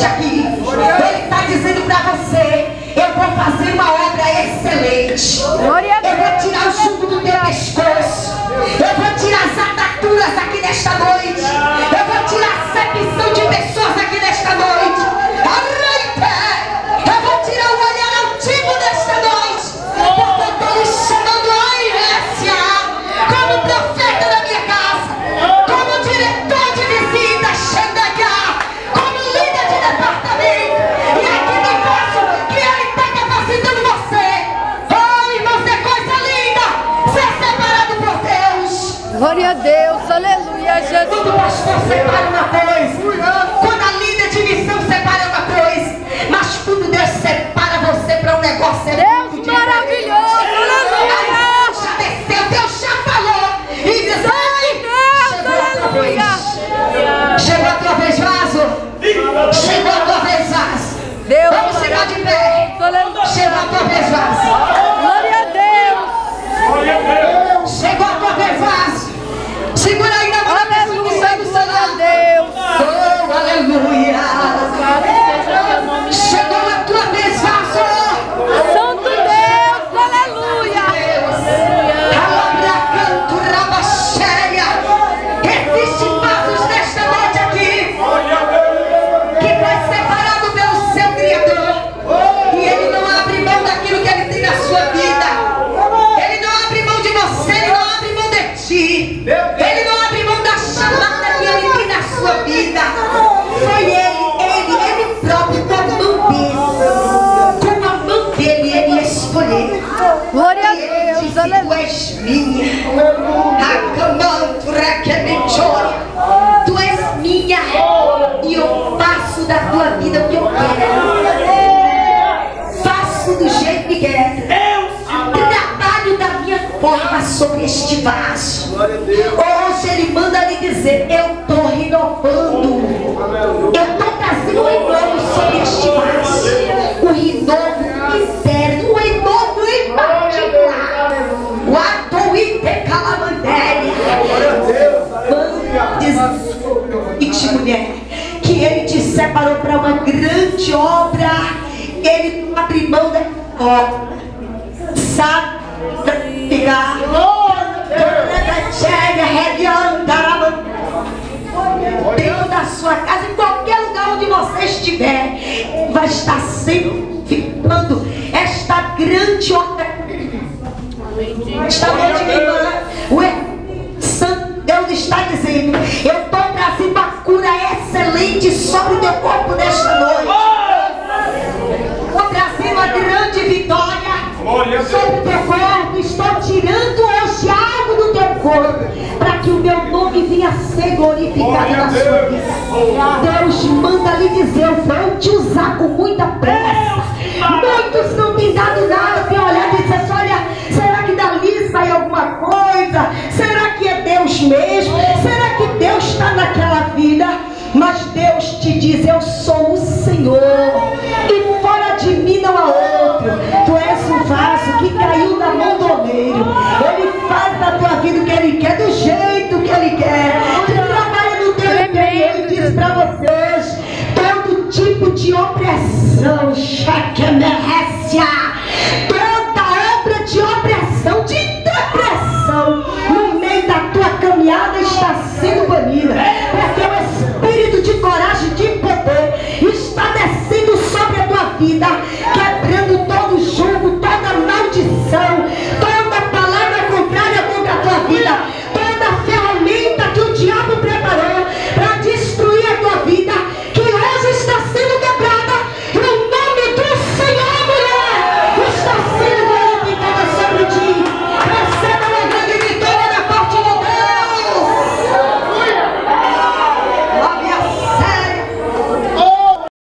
neste aqui. Ele está dizendo para você: eu vou fazer uma obra excelente. Eu vou tirar o jugo do teu pescoço. Eu vou tirar as ataduras aqui nesta noite. Eu vou tirar a acepção de pessoas aqui nesta noite. Eu vou tirar o olhar altivo nesta noite. Porque eu estou lhe chamando a Irécia como profeta da minha casa, como diretor de visita, como líder de departamento. E aqui me faço que ele está capacitando você. Oh, irmãos, é coisa linda ser separado por Deus. Glória a Deus, aleluia, Jesus. Quando o pastor separa uma coisa, quando a líder de missão separa uma coisa, mas quando Deus separa você para um negócio, é Deus muito maravilhoso, aleluia. já desceu, Deus já falou. E diz: Deus, aleluia. Chegou a tua vez, vaso. Chegou a tua vez, vaso. Deus Vamos ficar de pé. aleluia. Chegou a tua vez, vaso. Glória a Deus. Chegou a tua vez, vaso. Segura aí na mão da pessoa que sai do Glória a celular. Deus. Oh, aleluia. Chegou a tua vez, vaso. Santo Deus, aleluia. Existem vasos nesta noite aqui que foi separado pelo seu Criador, e Ele não abre mão daquilo que Ele tem na sua vida. Ele não abre mão de você, Ele não abre mão de ti, Ele não abre mão da chamada que Ele tem na sua vida. Foi Ele próprio, com a mão dele, Ele escolheu. Glória a E Ele Deus, disse: tu aleluia. és minha. Tu és minha. E eu faço da tua vida o que eu quero. Faço do jeito que quero. Trabalho da minha forma sobre este vaso. Hoje Ele manda lhe dizer: eu estou renovando. Eu estou trazendo um renovo sobre este vaso. Um renovo interno, um renovo em particular. O ato intercalamandéria. Diz, mulher, que Ele te separou para uma grande obra. Ele não abre mão da obra. Sabe? Ficar. Dentro da sua casa, em qualquer lugar onde você estiver, vai estar sempre ficando esta grande obra. Esta noite, minha irmã, o Santo Deus está dizendo: eu estou trazendo a cura excelente sobre o teu corpo nesta noite. Estou trazendo a grande vitória sobre o teu corpo. Estou tirando hoje algo do teu corpo, para que o meu nome venha a ser glorificado na sua vida. Deus manda lhe dizer: eu vou te usar com muita pressa. Muitos não têm dado nada